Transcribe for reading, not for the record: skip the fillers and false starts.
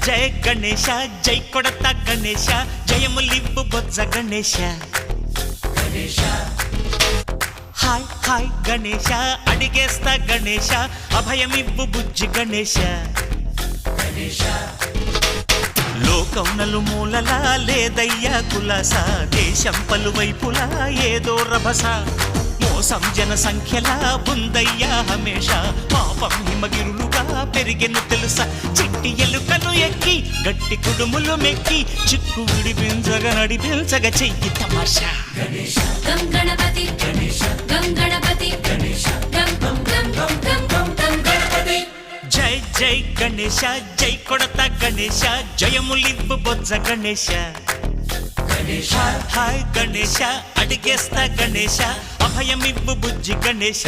జయ గణేశ జై కొడత గణేశ జయములివ్వు బొజ్జ Ganesha hi hi Ganesha అడిగేస్తా Ganesha అభయమివ్వు బుజ్జి గణేశ లోకం నలుమూలలా లేదయ్యా కులాస దేశం పలువైపులా ఏదో రభస మోసం జన సంఖ్యలా ఉందయ్యా హమేష పాపం హిమగిరులుగా పెరిగెను తెలుసా చిట్టి ఎలుకను ఎక్కి గట్టి కుడుములు మెక్కి చిక్కు విడిపించగా నడిపించగా చెయ్యి తమాషా గం గణపతి గం గణపతి గం గం గం గం గం గం గణపతి జై జై గణేశ జై కొడత గణేశ జయములివ్వు బొజ్జ గణేశ హాయ్ హాయ్ గణేశ అడిగేస్తా గణేశ అభయమివ్వు బుజ్జి గణేశ